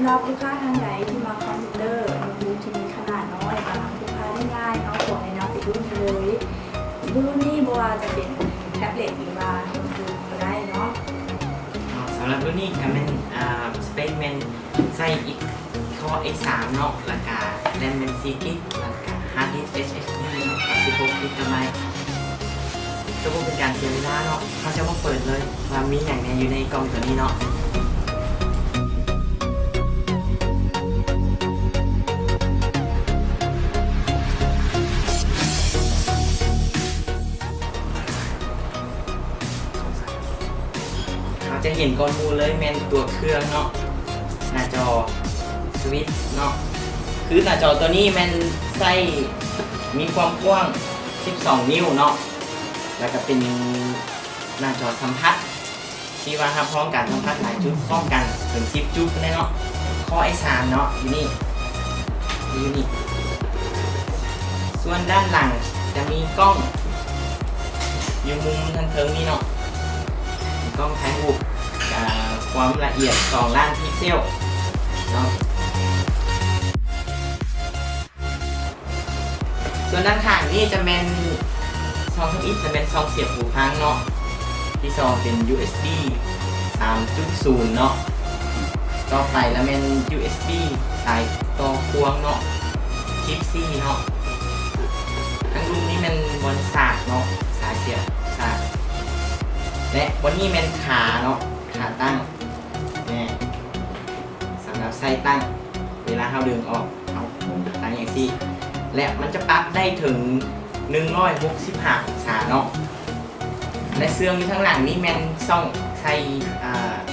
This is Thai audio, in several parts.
ำหรับลูกค้าท่านใดที่มาคอมพิวเตอร์โน้ตบุ๊กที่มีขนาดน้อยมาทำลูกค้าได้ง่ายเนาะขอแนะนำเป็นรุ่นเลยรุ่นนี้บัวจะเป็นแท็บเล็ตหรือว่าโน้ตบุ๊กก็ได้เนาะสำหรับรุ่นนี้ก็เป็นสเปคแมนใส่อีกข้อ X3 เนาะราคาแรมเป็น4กิกราคาฮาร์ดดิสก์ SSD เนาะ16กิกะไบต์ก็เพื่อเป็นการเสียเวลาเนาะเขาจะมาเปิดเลยว่ามีอย่างไรอยู่ในกล่องตัวนี้เนาะจะเห็นก้อนมูเลยแมนตัวเครื่องเนาะหน้าจอสวิตช์เนาะคือหน้าจอตัวนี้แมนไส้มีความกว้าง12 นิ้วเนาะแล้วก็เป็นหน้าจอสัมผัสที่ว่าพร้อมการสัมผัสหลายจุดพร้อมกันถึง10 จุดเลยเนาะข้อ i3 เนาะอยู่นี่ส่วนด้านหลังจะมีกล้องอยู่มุมทางเทิงนี้เนาะกล้องถ่ายรูปความละเอียด2 ล้านพิกเซลเนาะส่วนด้านข้างนี่จะเป็นซองทั้งอิฐจะเป็นซองเสียบหูฟังเนาะที่ซองเป็น USB 3.0 เนาะต่อไปแล้วเป็น USB สายต่อควงเนาะชิปซี่เนาะทั้งรุ่นนี้เป็นบนสากเนาะสายเสียบสากและวันนี้เป็นขาเนาะขาตั้งนี่สำหรับไส้ตั้งเวลาเราดึงออกเอาตั้งอย่างที่และมันจะปรับได้ถึง165 องศาเนาะและเสื่อมอยู่ข้างหลังนี้แมนซ่องใส่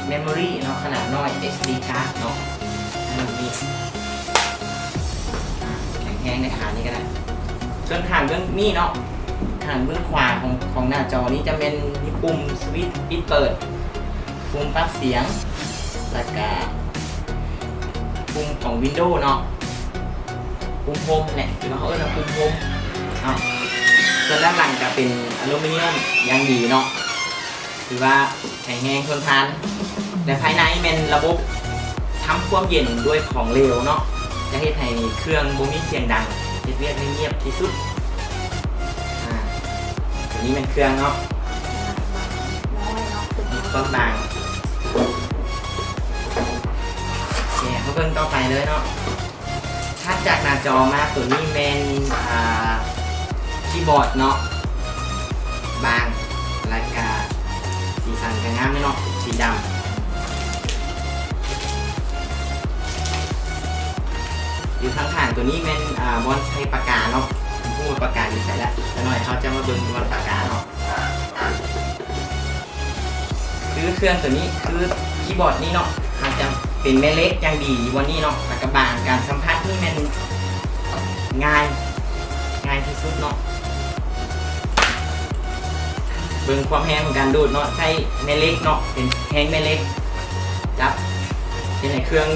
เมมโมรี่เนาะขนาดน้อย SD card เนาะแบบนี้แข็งแรงในขานี้ก็ได้ส่วนขาเบื้องนี้เนาะทางเบื้องขวาของหน้าจอนี้จะเป็นปุ่มสวิตช์ปิดเปิดปุ่มปรับเสียงแล้วก็ปุ่มของ Windows เนาะปุ่มโฮมแหละหรือว่าเขาเรียกว่าปุ่มโฮมเนาะส่วนด้านหลังจะเป็นอลูมิเนียมอย่างดีเนาะถือว่าแข็งแรงทนทานและภายในเป็นระบบทำความเย็นด้วยของเหลวเนาะจะให้ให้เครื่องบ่มีเสียงดังเรียบเงียบที่สุดอันนี้เป็นเครื่องเนาะต้นบางเนี่ยเขาเพิ่งต่อไปเลยเนาะถ้าจากหน้าจอมาตัวนี้เป็นคีย์บอร์ดเนาะบางแล้วก็สีสันก็งามเนาะสีดำอยู่ข้างๆตัวนี้เป็นบอลใช้ปากกาเนาะพูดปากกาดีใส่แล้วแต่หน่อยเขาจะมาเบิ่งบอลปากกาเนาะคือเครื่องตัวนี้คือคีย์บอร์ดนี่เนาะอาจจะเป็นแม่เล็กยังดีวันนี้เนาะแต่กระบางการสัมผัสนี่มันง่ายที่สุดเนาะเบิ่งความแห้งของการดูดเนาะใช้แม่เล็กเนาะเป็นแห้งแม่เล็กจับเป็นเครื่อง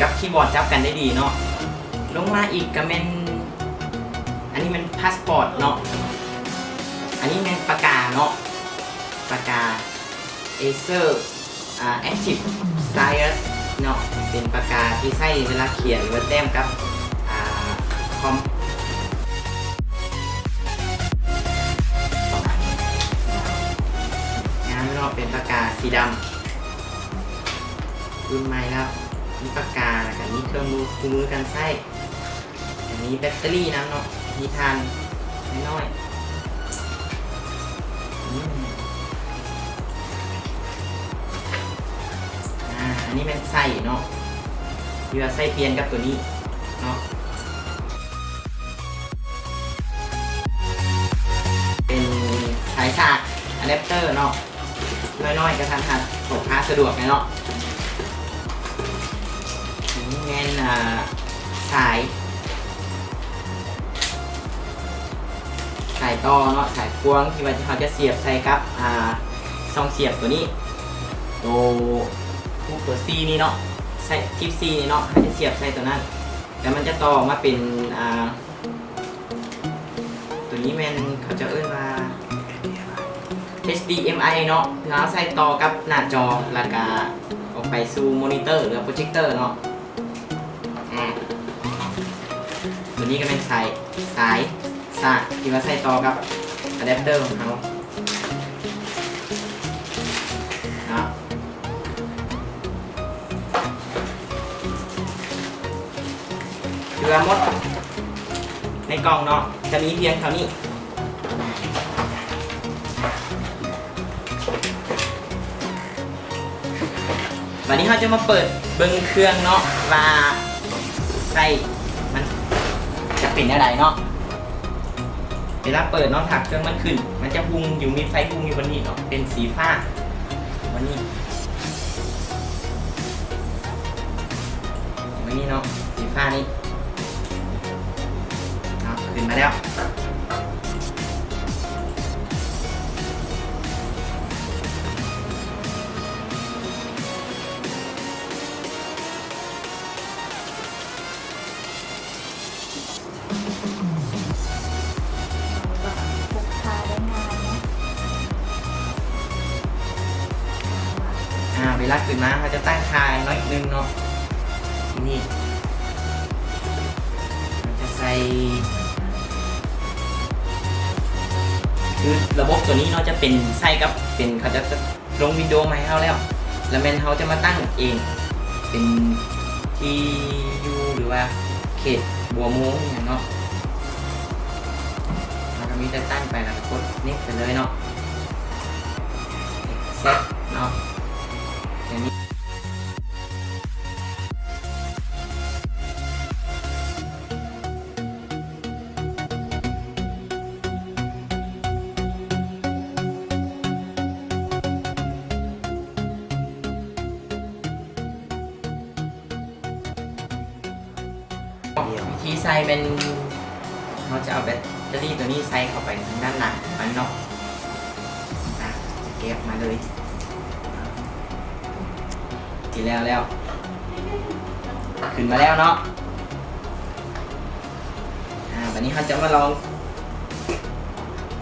กับคีย์บอร์ดจับกันได้ดีเนาะลงมาอีกก็เป็นอันนี้มันพาสปอร์ตเนาะอันนี้เป็นปากกาเนาะปากกาAcer Active Stylus เนาะเป็นปากกาที่ใช้เวลาเขียนหรือว่าแต้มกับคอมงานเนาะเป็นปากกาสีดำรุ่นใหม่แล้วมีปากกาแล้วก็มีเครื่องมือกันใช้อันนี้แบตเตอรี่นะเนาะมีทานน้อยอันนี้เป็นไส้เนาะที่ว่าไส้เปลี่ยนกับตัวนี้เนาะเป็นสายชาร์จอะแดปเตอร์เนาะน้อยๆกระทันหันพกพาสะดวกเลยเนาะนี่แม่นสายต่อเนาะสายควงที่ว่าเขาจะเสียบใส่กับซองเสียบตัวนี้ตัวCนี่เนาะใส่ทิปCนี่เนาะเขาจะเสียบใส่ตัวนั้นแต่มันจะต่อมาเป็นตัวนี้แมนเขาจะเอิ้นว่า HDMI เนาะเราใส่ต่อกับหน้าจอแล้วก็ออกไปสู่มอนิเตอร์หรือโปรเจคเตอร์เนาะ ตัวนี้ก็เป็นสายสากที่มาใส่ต่อกับอะแดปเตอร์ของเขาเนาะเกลือหมดในกล่องเนาะจะมีเพียงเท่านี้วันนี้เราจะมาเปิดเบิ้งเครื่องเนาะว่าใส่มันจะเป็นอะไรเนาะเวลาเปิดเนาะถักเครื่องมันขึ้นมันจะพุ่งอยู่มีไฟพุ่งอยู่บนนี้เนาะเป็นสีฟ้าวันนี้เนาะสีฟ้านี่เนาะขึ้นมาแล้วเวลาขึ้นมาเขาจะตั้งค่าน้อยนึงเนาะที่นี่มันจะใส่คือระบบตัวนี้เนาะจะเป็นใส่กับเป็นเขาจะลงวิดีโอมาให้เขาแล้วแมนเขาจะมาตั้งเองเป็นที่ยูหรือว่าเขตบัวม้งอย่างเนาะเราก็มีแต่ตั้งไปแล้วกดนี่ไปเลยเนาะเซตเนาะอย่างนี้วิธีใส่เป็นเราจะเอาแบตเตอรี่ตัวนี้ใส่เข้าไปทางด้านหลังมันเนาะเก็บมาเลยทีแล้วขึ้นมาแล้วเนาะวันนี้เขาจะมาลอง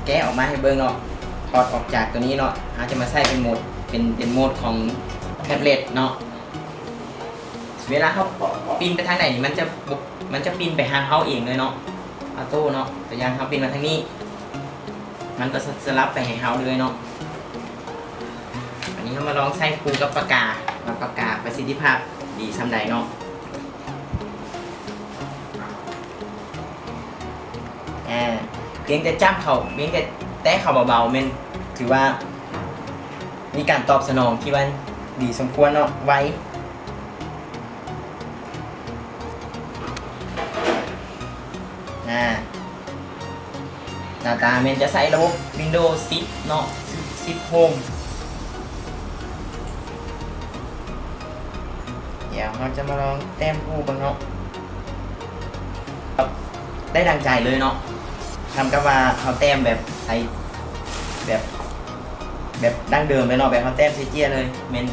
แกะออกมาให้เบิ่งเนาะถอดออกจากตัวนี้เนาะเขาจะมาใส่เป็นโหมดเป็นโหมดของแท็บเล็ตเนาะเวลาเขาปีนไปทางไหนนี่มันจะปีนไปหาเขาเองเลยเนาะออโต้เนาะแต่ยังเขาปีนมาทางนี้มันก็สลับไปให้เขาเลยเนาะอันนี้เขามาลองใส่คู่กับปากกาประสิทธิภาพดีซ้ำใดเนาะเพียงแต่จ้ำเขาเพียงแต่แตะเขาเบาๆมันถือว่ามีการตอบสนองที่ว่าดีสมควรเนาะไว้หน้าตามันจะใส่ระบบ Windows 10 เนาะ10 Home เดี๋ยวเราจะมาลองแต้มคู่กันเนาะได้ดังใจเลยเนาะทำกับว่าเขาแต้มแบบใส่แบบดั้งเดิมเลยเนาะแบบเขาแต้มเจี๊ยเลยเมน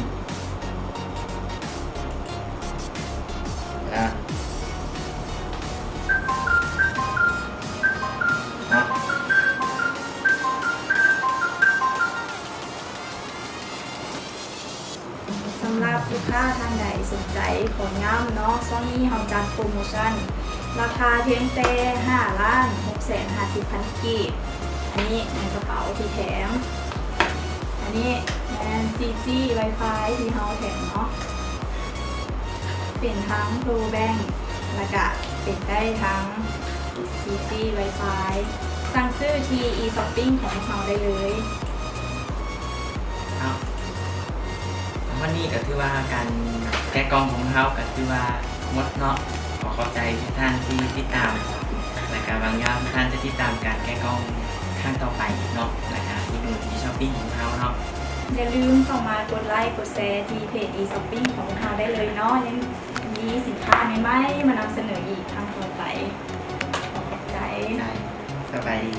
สำหรับลูกค้าท่านใดสนใจของงามเนาะช่วงนี้เราจัดโปรโมชั่นราคาเพียงแต่5,650,000 กีบอันนี้ในกระเป๋าที่แถมอันนี้แอน 4G Wi-Fi ที่เราแถมเนาะเป็นทั้ง Power Bank แล้วก็เป็นได้ทั้ง 4G Wi-Fi สั่งซื้อที่ e-shopping ของเราได้เลยวันนี้ก็ถือว่าการแกะกล่องของเขาก็ถือว่าหมดเนาะขอขอบใจทุกท่านที่ติดตามรายการบางอย่างทุกท่านจะติดตามการแกะกล่องครั้งต่อไปเนาะรายการที่ดูที่ช้อปปิ้งของเขาเนาะอย่าลืมเข้ามากดไลค์กดแชร์ที่เพจ e-shopping ของเราได้เลยเนาะยังมีสินค้าใหม่ๆมานำเสนออีกครั้งต่อไปขอบใจสบายดี